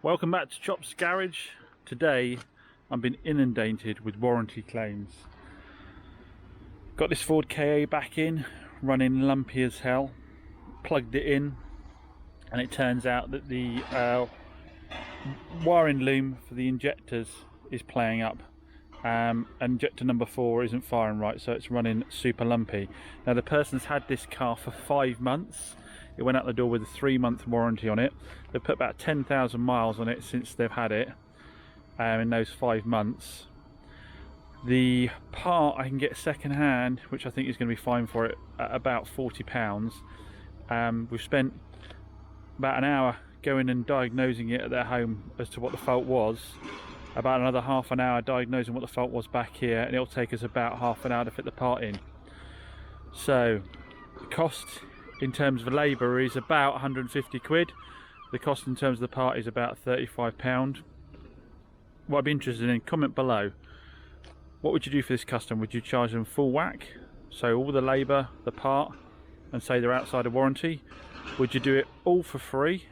Welcome back to Chops Garage. Today I've been inundated with warranty claims. Got this Ford Ka back in, running lumpy as hell. Plugged it in and it turns out that the wiring loom for the injectors is playing up. Injector number 4 isn't firing right, so it's running super lumpy. Now the person's had this car for 5 months. It went out the door with a 3-month warranty on it. They've put about 10,000 miles on it since they've had it in those 5 months. The part I can get second hand, which I think is going to be fine for it, at about £40. We've spent about an hour going and diagnosing it at their home as to what the fault was. About another half an hour diagnosing what the fault was back here, and it'll take us about half an hour to fit the part in. So the cost in terms of labour is about 150 quid. The cost in terms of the part is about £35. What I'd be interested in, comment below. What would you do for this customer? Would you charge them full whack, so all the labour, the part, and say they're outside of warranty? Would you do it all for free,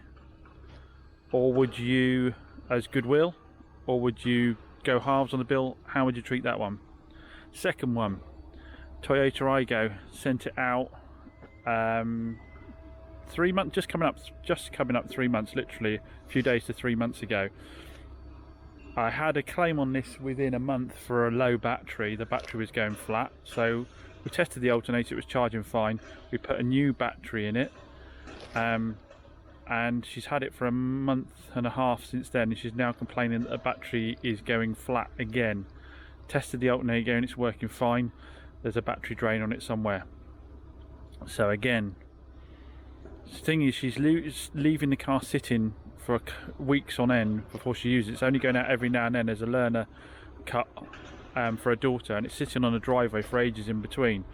or would you as goodwill, or would you go halves on the bill? How would you treat that one? Second one, Toyota Aygo sent it out 3 months, just coming up 3 months, literally a few days to 3 months ago. I had a claim on this within a month for a low battery. The battery was going flat, so we tested the alternator, it was charging fine. We put a new battery in it, and she's had it for a month and a half since then, and she's now complaining that the battery is going flat again. Tested the alternator and it's working fine. There's a battery drain on it somewhere. So again, the thing is, she's leaving the car sitting for weeks on end before she uses it. It's only going out every now and then as a learner cut for a daughter, and it's sitting on a driveway for ages in between.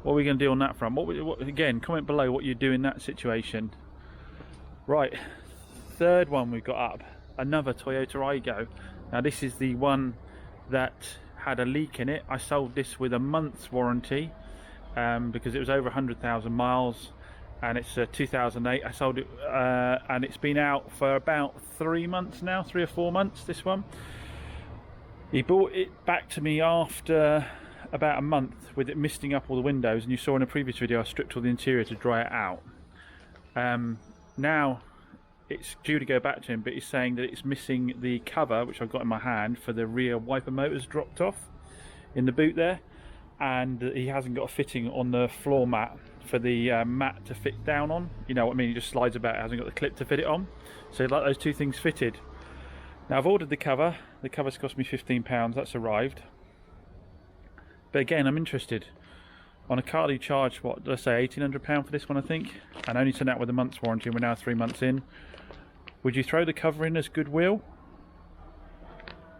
What are we going to do on that front? Again, comment below what you do in that situation. Right, third one we've got up, another Toyota Aygo. Now this is the one that had a leak in it. I sold this with a month's warranty because it was over 100,000 miles, and it's a 2008. I sold it and it's been out for about 3 months now, 3 or 4 months, this one. He brought it back to me after about a month with it misting up all the windows, and you saw in a previous video I stripped all the interior to dry it out. Now it's due to go back to him, but he's saying that it's missing the cover, which I've got in my hand, for the rear wiper motors dropped off in the boot there, and he hasn't got a fitting on the floor mat for the mat to fit down on. You know what I mean? He just slides about, it hasn't got the clip to fit it on. So he'd like those two things fitted. Now I've ordered the cover. The cover's cost me £15. That's arrived. But again, I'm interested. On a car you charge, what, let's say £1,800 for this one, I think, and only sent out with a month's warranty, and we're now 3 months in. Would you throw the cover in as goodwill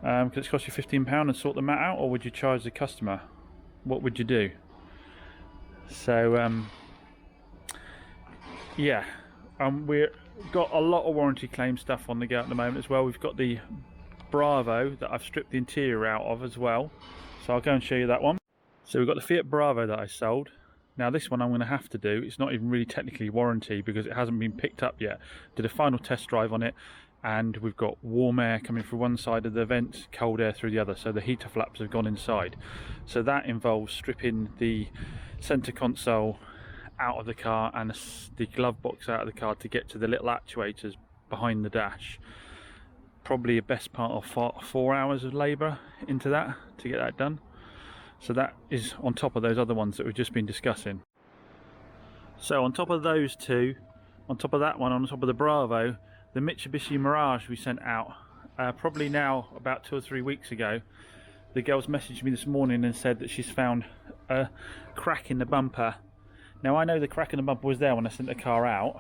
because it's cost you £15 and sort the mat out, or would you charge the customer? What would you do? So yeah, we've got a lot of warranty claim stuff on the go at the moment as well. We've got the Bravo that I've stripped the interior out of as well, so I'll go and show you that one. So we've got the Fiat Bravo that I sold. Now this one I'm going to have to do, it's not even really technically warranty because it hasn't been picked up yet. Did a final test drive on it, and we've got warm air coming through one side of the vent, cold air through the other, so the heater flaps have gone inside. So that involves stripping the center console out of the car and the glove box out of the car to get to the little actuators behind the dash. Probably a best part of 4 hours of labour into that to get that done. So that is on top of those other ones that we've just been discussing. So on top of those two, on top of that one, on top of the Bravo, the Mitsubishi Mirage we sent out probably now about 2 or 3 weeks ago. The girls messaged me this morning and said that she's found a crack in the bumper. Now I know the crack in the bumper was there when I sent the car out.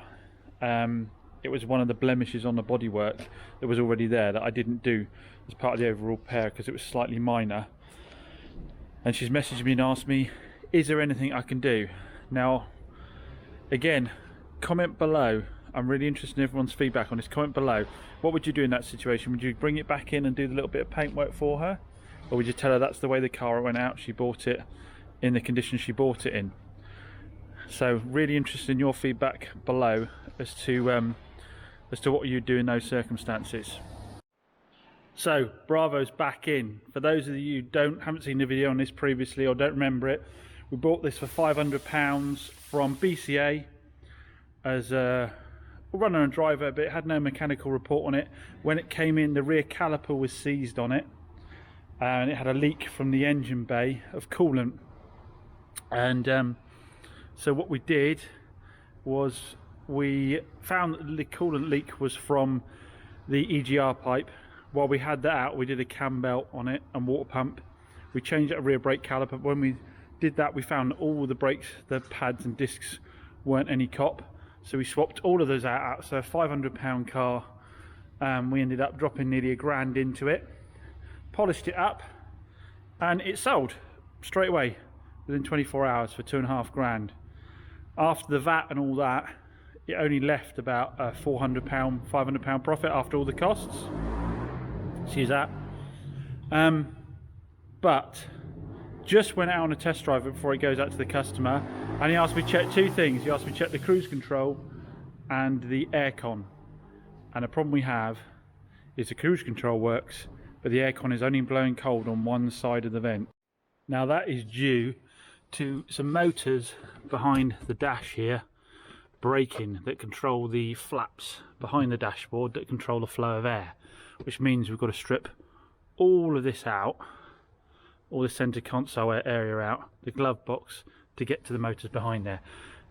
It was one of the blemishes on the bodywork that was already there that I didn't do as part of the overall repair because it was slightly minor. And she's messaged me and asked me, is there anything I can do? Now, again, comment below. I'm really interested in everyone's feedback on this. Comment below. What would you do in that situation? Would you bring it back in and do the little bit of paintwork for her? Or would you tell her that's the way the car went out, she bought it in the condition she bought it in? So really interested in your feedback below as to as to what you'd do in those circumstances. So Bravo's back in. For those of you who haven't seen the video on this previously or don't remember it, we bought this for £500 from BCA as a runner and driver, but it had no mechanical report on it. When it came in, the rear caliper was seized on it, and it had a leak from the engine bay of coolant. And so what we did was we found that the coolant leak was from the EGR pipe. While we had that out, we did a cam belt on it and water pump. We changed a rear brake caliper. When we did that, we found that all the brakes, the pads and discs weren't any cop, so we swapped all of those out. So a £500 car, we ended up dropping nearly £1,000 into it, polished it up, and it sold straight away within 24 hours for £2,500. After the VAT and all that, it only left about a £400, £500 profit after all the costs. Excuse that. But just went out on a test drive before it goes out to the customer, and he asked me to check two things. He asked me to check the cruise control and the aircon. And the problem we have is the cruise control works, but the aircon is only blowing cold on one side of the vent. Now that is due to some motors behind the dash here braking that control the flaps behind the dashboard that control the flow of air, which means we've got to strip all of this out, all the centre console area out, the glove box, to get to the motors behind there.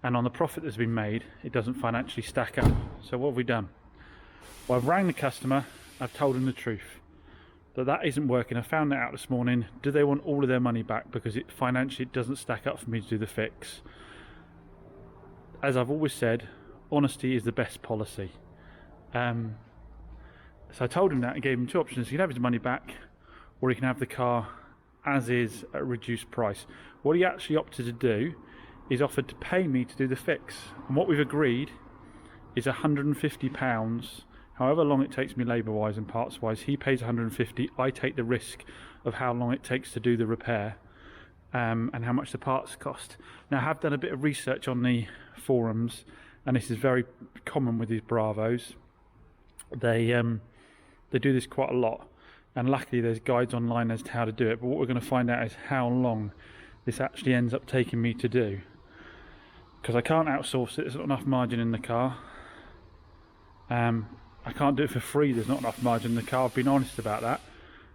And on the profit that's been made, it doesn't financially stack up. So what have we done? Well, I've rang the customer, I've told them the truth, that isn't working. I found that out this morning. Do they want all of their money back because it financially doesn't stack up for me to do the fix? As I've always said, honesty is the best policy. So I told him that and gave him two options. He can have his money back, or he can have the car as is at a reduced price. What he actually opted to do is offered to pay me to do the fix. And what we've agreed is £150. However long it takes me labour-wise and parts-wise, he pays £150. I take the risk of how long it takes to do the repair, and how much the parts cost. Now, I have done a bit of research on the forums, and this is very common with these Bravos. They do this quite a lot, and luckily there's guides online as to how to do it. But what we're going to find out is how long this actually ends up taking me to do, because I can't outsource it. There's not enough margin in the car. I can't do it for free. There's not enough margin in the car. I've been honest about that,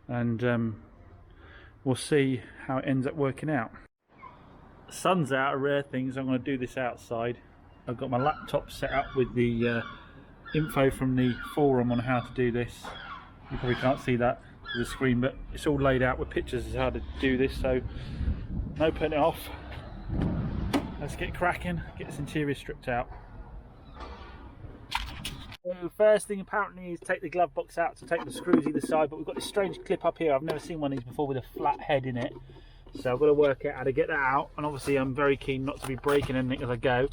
and we'll see how it ends up working out. The sun's out, a rare thing, so I'm going to do this outside. I've got my laptop set up with the info from the forum on how to do this. You probably can't see that with the screen, but it's all laid out with pictures of how to do this, so no putting it off. Let's get cracking, get this interior stripped out. So first thing apparently is take the glove box out to take the screws either side, but we've got this strange clip up here. I've never seen one of these before with a flat head in it, so I've got to work out how to get that out. And obviously I'm very keen not to be breaking anything as I go,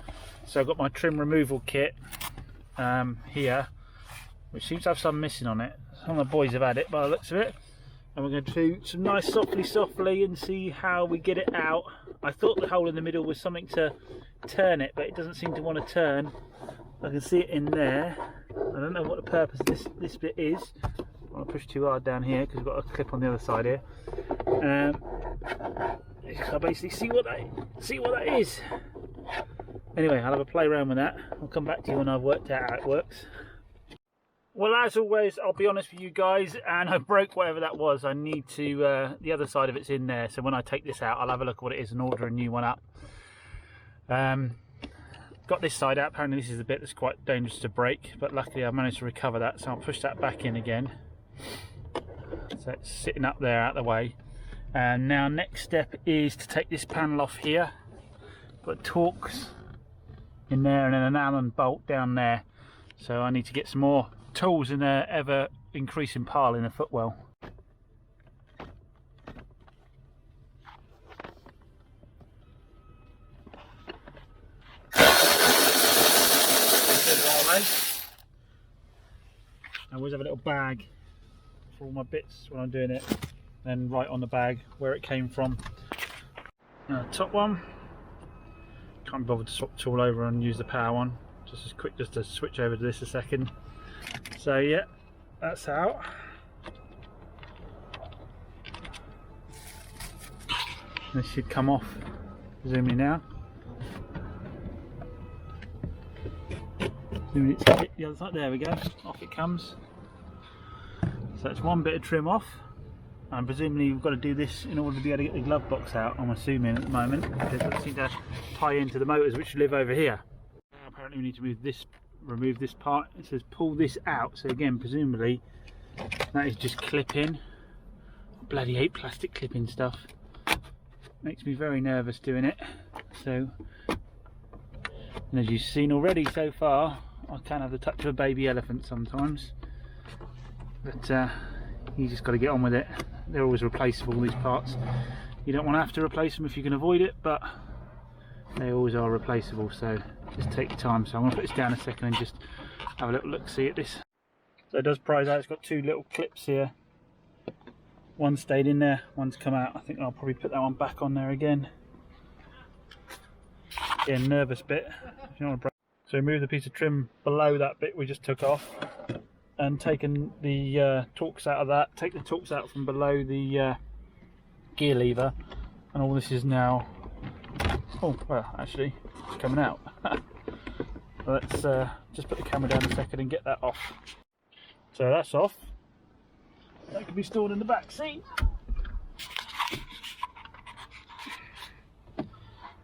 so I've got my trim removal kit here, which seems to have some missing on it. Some of the boys have had it by the looks of it, and we're going to do some nice softly and see how we get it out. I thought the hole in the middle was something to turn it, but it doesn't seem to want to turn. I can see it in there. I don't know what the purpose of this bit is. I don't want to push too hard down here because we've got a clip on the other side here. So basically see what that is. Anyway, I'll have a play around with that. I'll come back to you when I've worked out how it works. Well, as always, I'll be honest with you guys, and I broke whatever that was. I need to, the other side of it's in there, so when I take this out, I'll have a look at what it is and order a new one up. Got this side out. Apparently this is the bit that's quite dangerous to break, but luckily I've managed to recover that, so I'll push that back in again. So it's sitting up there out of the way. And now next step is to take this panel off here. Got Torx in there and then an Allen bolt down there. So I need to get some more tools in their ever increasing pile in the footwell. I always have a little bag for all my bits when I'm doing it, then write on the bag where it came from. Now the top one, can't be bothered to swap it all over and use the power one. Just as quick just to switch over to this a second. So yeah, that's out. This should come off, presumably now. Presumably it's hit the other side. There we go. Off it comes. So it's one bit of trim off, and presumably we've got to do this in order to be able to get the glove box out, I'm assuming at the moment, because it doesn't seem to tie into the motors which live over here. Now apparently we need to remove this part. It says pull this out, so again presumably that is just clip in. Bloody hate plastic clipping stuff. Makes me very nervous doing it. So, and as you've seen already so far, I can have the touch of a baby elephant sometimes. But you just got to get on with it. They're always replaceable, these parts. You don't want to have to replace them if you can avoid it, but they always are replaceable, so just take your time. So I'm going to put this down a second and just have a little look, see at this. So it does prise out. It's got two little clips here. One stayed in there, one's come out. I think I'll probably put that one back on there again. Yeah, nervous bit. If you want to break. So remove the piece of trim below that bit we just took off, and taken the Torx out of that. Take the Torx out from below the gear lever, and all this is now, oh well, actually it's coming out. Let's just put the camera down a second and get that off. So that's off. That can be stored in the back seat.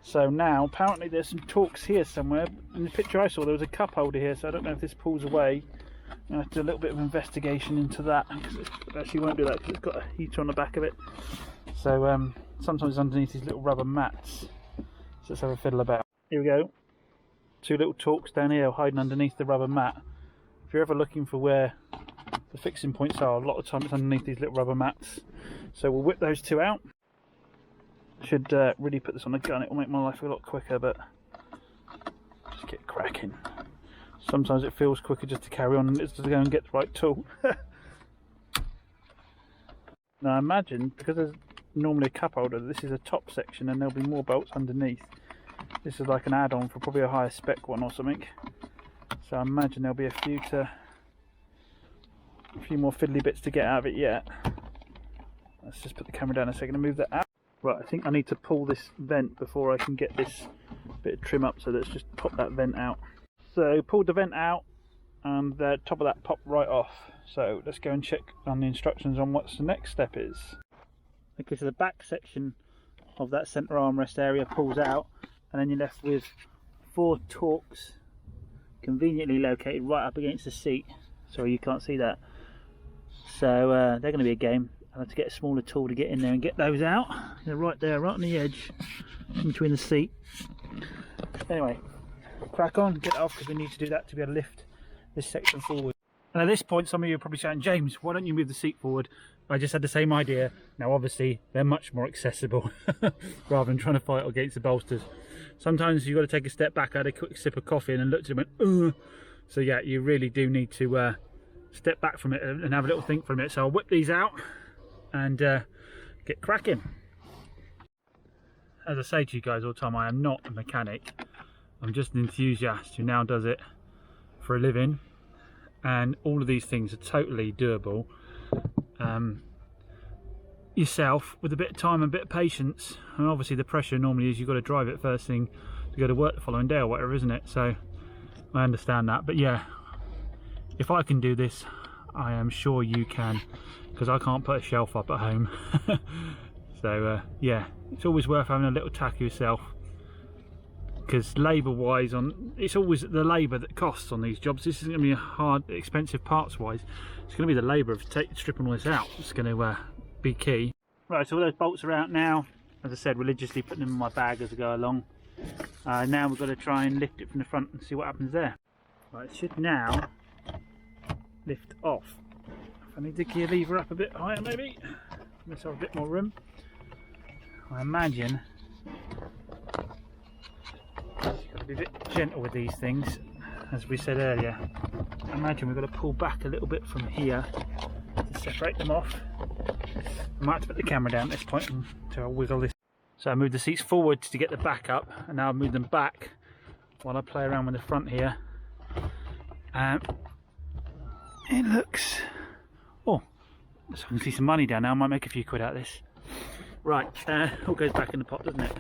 So now apparently there's some Torx here somewhere. In the picture I saw there was a cup holder here, so I don't know if this pulls away. I'm going to have to do a little bit of investigation into that, because it actually won't do that because it's got a heater on the back of it. So sometimes it's underneath these little rubber mats. So let's have a fiddle about. Here we go. Two little Torx down here hiding underneath the rubber mat. If you're ever looking for where the fixing points are, a lot of times it's underneath these little rubber mats. So we'll whip those two out. Should really put this on the gun, it will make my life a lot quicker, but just get cracking. Sometimes it feels quicker just to carry on and it's to go and get the right tool. Now I imagine, because there's normally a cup holder, this is a top section and there'll be more bolts underneath. This is like an add-on for probably a higher spec one or something. So I imagine there'll be a few more fiddly bits to get out of it yet. Let's just put the camera down a second and move that out. Right, I think I need to pull this vent before I can get this bit of trim up, so let's just pop that vent out. So pulled the vent out and the top of that popped right off. So let's go and check on the instructions on what the next step is. Okay, so the back section of that centre armrest area pulls out, and then you're left with 4 Torx conveniently located right up against the seat. Sorry, you can't see that. So they're going to be a game. I'll have to get a smaller tool to get in there and get those out. They're right there, right on the edge, in between the seat. Anyway, crack on, get it off, because we need to do that to be able to lift this section forward. And at this point, some of you are probably saying, James, why don't you move the seat forward? I just had the same idea. Now, obviously, they're much more accessible rather than trying to fight against the bolsters. Sometimes you've got to take a step back. I had a quick sip of coffee and looked at it and went, ugh. So yeah, you really do need to step back from it and have a little think for a minute. So I'll whip these out and get cracking. As I say to you guys all the time, I am not a mechanic. I'm just an enthusiast who now does it for a living, and all of these things are totally doable yourself with a bit of time and a bit of patience. And obviously the pressure normally is you've got to drive it first thing to go to work the following day or whatever, isn't it? So I understand that, but yeah, if I can do this, I am sure you can, because I can't put a shelf up at home. So yeah, it's always worth having a little tackle yourself, because labour wise, it's always the labour that costs on these jobs. This isn't going to be hard, expensive parts wise. It's going to be the labour of stripping all this out. It's going to be key. Right, so all those bolts are out now. As I said, religiously putting them in my bag as I go along. Now we've got to try and lift it from the front and see what happens there. Right, it should now lift off. If I need the gear lever up a bit higher, maybe give myself a bit more room. I imagine you've got to be a bit gentle with these things, as we said earlier. I imagine we've got to pull back a little bit from here to separate them off. I might have to put the camera down at this point until I wiggle this. So I moved the seats forward to get the back up, and now I've moved them back while I play around with the front here. it looks... Oh, so I can see some money down now. I might make a few quid out of this. Right, all goes back in the pot, doesn't it?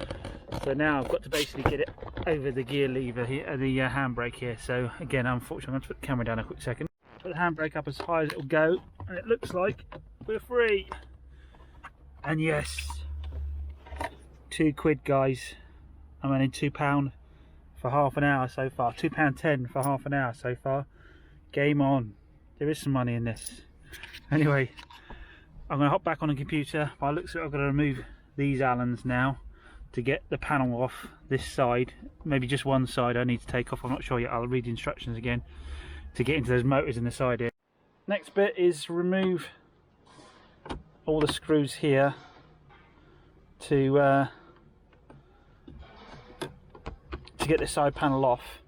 So now I've got to basically get it over the gear lever here, the handbrake here. So again, unfortunately, I'm going to put the camera down a quick second. Put the handbrake up as high as it'll go, and it looks like we're free. And yes, £2, guys. I'm earning £2 for half an hour so far. £2.10 for half an hour so far. Game on. There is some money in this. Anyway, I'm going to hop back on the computer. By the looks of it, I've got to remove these Allens now to get the panel off this side. Maybe just one side I need to take off. I'm not sure yet. I'll read the instructions again to get into those motors in the side here. Next bit is remove all the screws here to get the side panel off.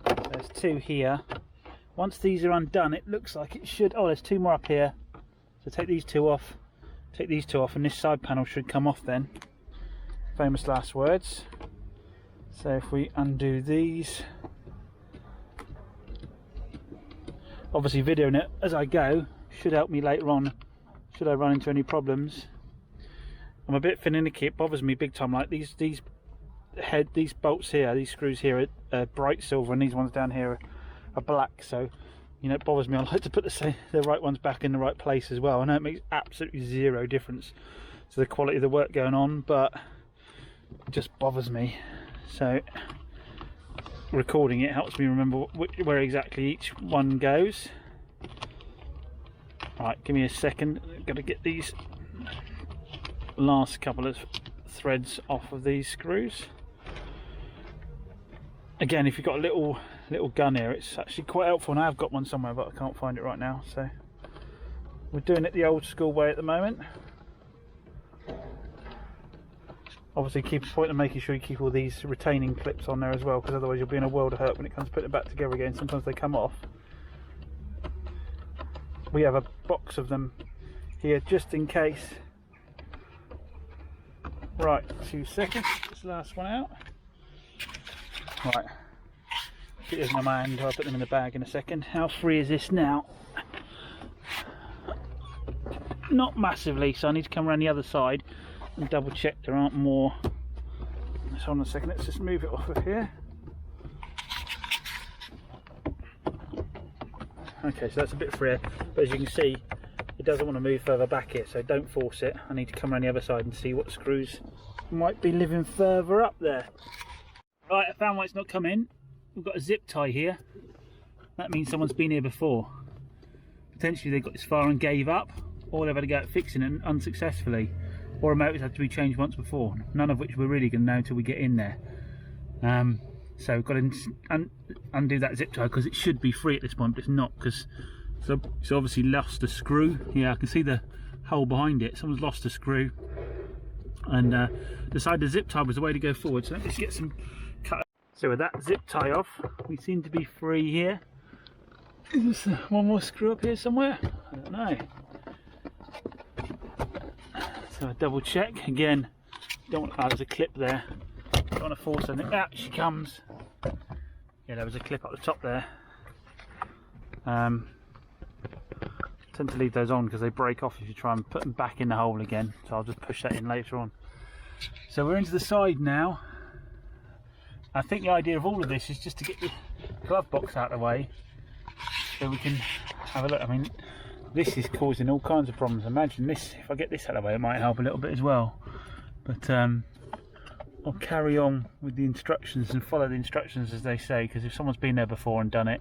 There's 2 here. Once these are undone, it looks like it should... Oh, there's 2 more up here. So take these 2 off, take these 2 off, and this side panel should come off then. Famous last words. So if we undo these, obviously videoing it as I go should help me later on should I run into any problems. I'm a bit finicky. It bothers me big time. Like these bolts here, these screws here are bright silver, and these ones down here are black. So you know, it bothers me. I like to put the right ones back in the right place as well. I know it makes absolutely zero difference to the quality of the work going on, but it just bothers me. So recording it helps me remember where exactly each one goes. Right, give me a second. I've got to get these last couple of threads off of these screws. Again, if you've got a little gun here, it's actually quite helpful, and I've got one somewhere but I can't find it right now. So we're doing it the old school way at the moment. Obviously keep a point of making sure you keep all these retaining clips on there as well, because otherwise you'll be in a world of hurt when it comes to putting it back together again. Sometimes they come off. We have a box of them here just in case. Right, 2 seconds, this last one out. Right, get those in my hand, I'll put them in the bag in a second. How free is this now? Not massively, so I need to come around the other side and double check there aren't more. So hold on a second, let's just move it off of here. Okay, so that's a bit freer, but as you can see, it doesn't want to move further back here, so don't force it. I need to come around the other side and see what screws might be living further up there. Right, I found why it's not come in. We've got a zip tie here. That means someone's been here before. Potentially they got this far and gave up, or they've had to go out fixing it unsuccessfully, or a motor's had to be changed once before, none of which we're really going to know until we get in there. So we've got to undo that zip tie, because it should be free at this point, but it's not, because it's obviously lost a screw. Yeah, I can see the hole behind it. Someone's lost a screw and decided the zip tie was the way to go forward. So let's get some cut. So with that zip tie off, we seem to be free here. Is there one more screw up here somewhere? I don't know. So I double check again. Don't want, there's a clip there. Don't want to force anything. Out she comes. Yeah, there was a clip up the top there. Tend to leave those on because they break off if you try and put them back in the hole again. So I'll just push that in later on. So we're into the side now. I think the idea of all of this is just to get the glove box out of the way so we can have a look. I mean, this is causing all kinds of problems. Imagine this, if I get this out of the way, it might help a little bit as well. But I'll carry on with the instructions and follow the instructions as they say, because if someone's been there before and done it,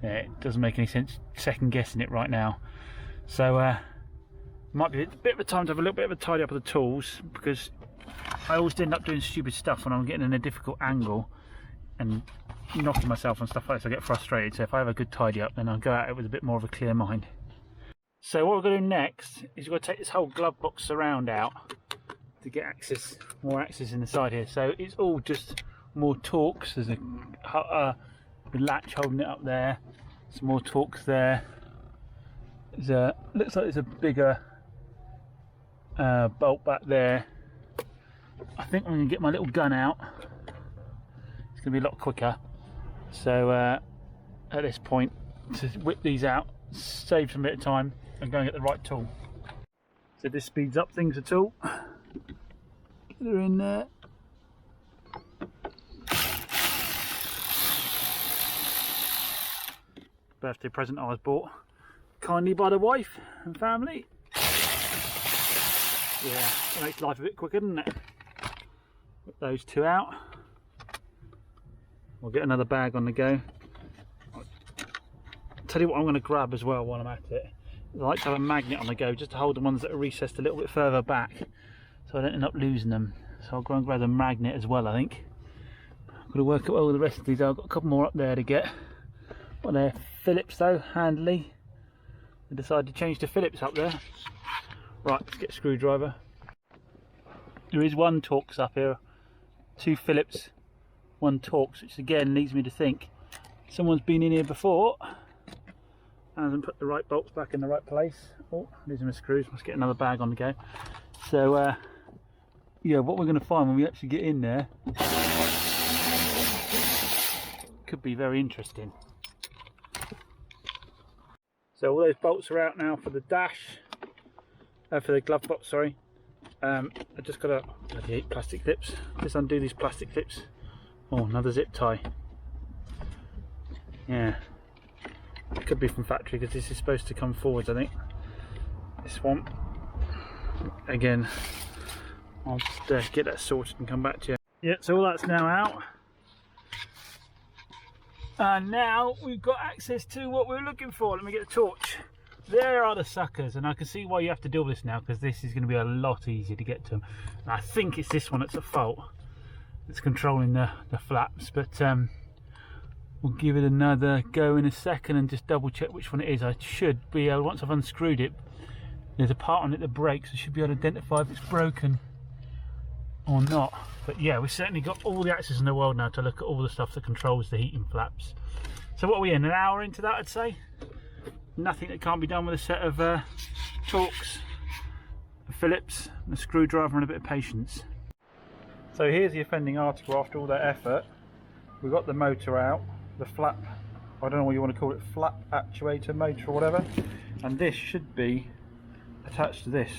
it doesn't make any sense second guessing it right now. So might be a bit of a time to have a little bit of a tidy up of the tools, because I always end up doing stupid stuff when I'm getting in a difficult angle and knocking myself on stuff like this. I get frustrated, so if I have a good tidy up, then I'll go at it with a bit more of a clear mind. So what we're going to do next is we're going to take this whole glove box surround out to get access, more access in the side here. So it's all just more Torx. There's a latch holding it up there. Some more Torx there. Looks like there's a bigger bolt back there. I think I'm going to get my little gun out. It's going to be a lot quicker. So at this point, to whip these out, save some bit of time, and go and get the right tool. So this speeds up things at all. They're in there. Birthday present I was bought kindly by the wife and family. Yeah, it makes life a bit quicker, doesn't it? Put those two out. We'll get another bag on the go. I'll tell you what I'm going to grab as well while I'm at it. I like to have a magnet on the go just to hold the ones that are recessed a little bit further back so I don't end up losing them. So I'll go and grab a magnet as well, I think. I'm going to work out all the rest of these. I've got a couple more up there to get. Well, they're Phillips though, handily. I decided to change to Phillips up there. Right, let's get a screwdriver. There is one Torx up here, 2 Phillips, 1 Torx, which again leads me to think someone's been in here before and hasn't put the right bolts back in the right place. Oh, losing my screws, must get another bag on the go. So yeah, what we're going to find when we actually get in there could be very interesting. So all those bolts are out now for the dash, for the glove box, sorry. I just got to bloody hate plastic clips. Just undo these plastic clips. Oh, another zip tie. Yeah, it could be from factory because this is supposed to come forwards, I think. This one. Again, I'll just get that sorted and come back to you. Yeah, so all that's now out. And now we've got access to what we're looking for. Let me get a torch. There are the suckers, and I can see why you have to do this now, because this is going to be a lot easier to get to them. And I think it's this one that's at fault. It's controlling the flaps, but we'll give it another go in a second and just double check which one it is. I should be able, once I've unscrewed it, there's a part on it that breaks. I should be able to identify if it's broken or not. But yeah, we've certainly got all the access in the world now to look at all the stuff that controls the heating flaps. So what are we in, an hour into that, I'd say? Nothing that can't be done with a set of Torx, a Phillips, a screwdriver and a bit of patience. So here's the offending article after all that effort. We've got the motor out, the flap, I don't know what you want to call it, flap actuator motor or whatever, and this should be attached to this.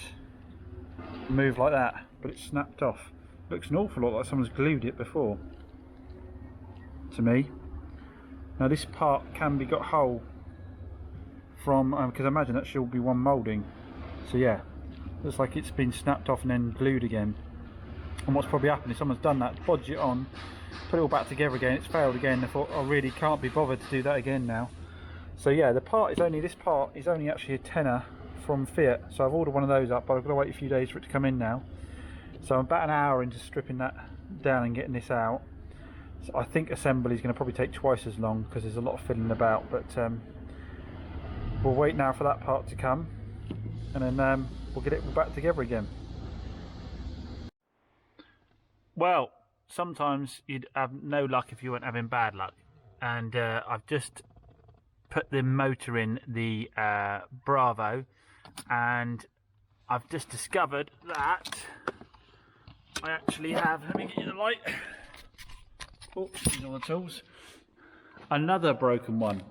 Move like that, but it's snapped off. Looks an awful lot like someone's glued it before, to me. Now this part can be got whole from, because I imagine that should be one moulding. So yeah, looks like it's been snapped off and then glued again. And what's probably happened is someone's done that, bodged it on, put it all back together again, it's failed again. I thought I really can't be bothered to do that again now. So yeah, the part is only, this part is only actually a tenner from Fiat. So I've ordered one of those up, but I've got to wait a few days for it to come in now. So I'm about an hour into stripping that down and getting this out. So I think assembly is going to probably take twice as long because there's a lot of fiddling about, but we'll wait now for that part to come and then we'll get it back together again. Well, sometimes you'd have no luck if you weren't having bad luck, and I've just put the motor in the Bravo, and I've just discovered that I actually have, let me get you the light, oh, these are all the tools, another broken one.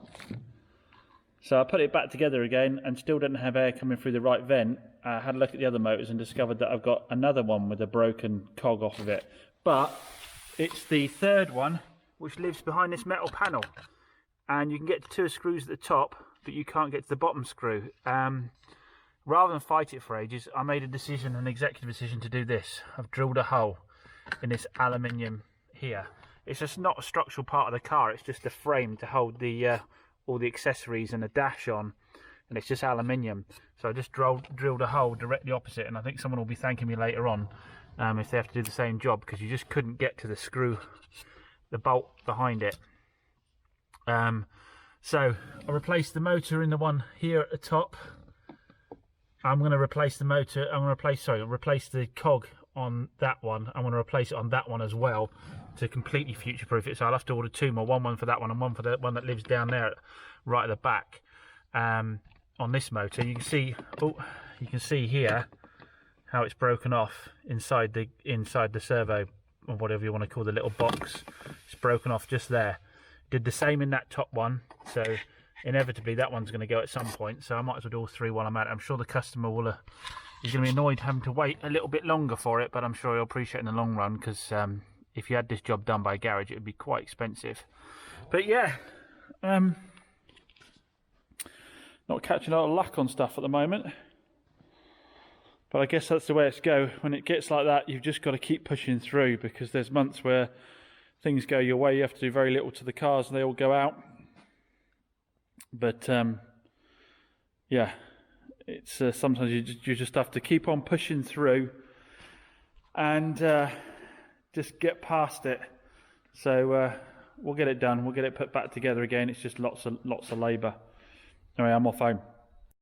So I put it back together again and still didn't have air coming through the right vent. I had a look at the other motors and discovered that I've got another one with a broken cog off of it. But it's the third one which lives behind this metal panel. And you can get to 2 screws at the top, but you can't get to the bottom screw. Rather than fight it for ages, I made a decision, an executive decision to do this. I've drilled a hole in this aluminium here. It's just not a structural part of the car, it's just a frame to hold the all the accessories and the dash on, and it's just aluminium. So I just drilled a hole directly opposite, and I think someone will be thanking me later on if they have to do the same job, because you just couldn't get to the screw, the bolt behind it. So I replaced the motor in the one here at the top. I'm going to replace the motor, replace the cog on that one. I'm going to replace it on that one as well to completely future-proof it. So I'll have to order 2 more, one for that one and one for the one that lives down there right at the back. On this motor, you can see here how it's broken off inside the servo, or whatever you want to call the little box. It's broken off just there. Did the same in that top one, so inevitably that one's going to go at some point, so I might as well do all three while I'm at it. I'm sure the customer will he's going to be annoyed having to wait a little bit longer for it, but I'm sure he'll appreciate it in the long run, because if you had this job done by a garage, it would be quite expensive. But yeah, not catching a lot of luck on stuff at the moment. But I guess that's the way it's go. When it gets like that, you've just got to keep pushing through, because there's months where things go your way, you have to do very little to the cars and they all go out. But yeah, it's sometimes you just have to keep on pushing through and just get past it. So we'll get it done. We'll get it put back together again. It's just lots of labour. Anyway, I'm off home.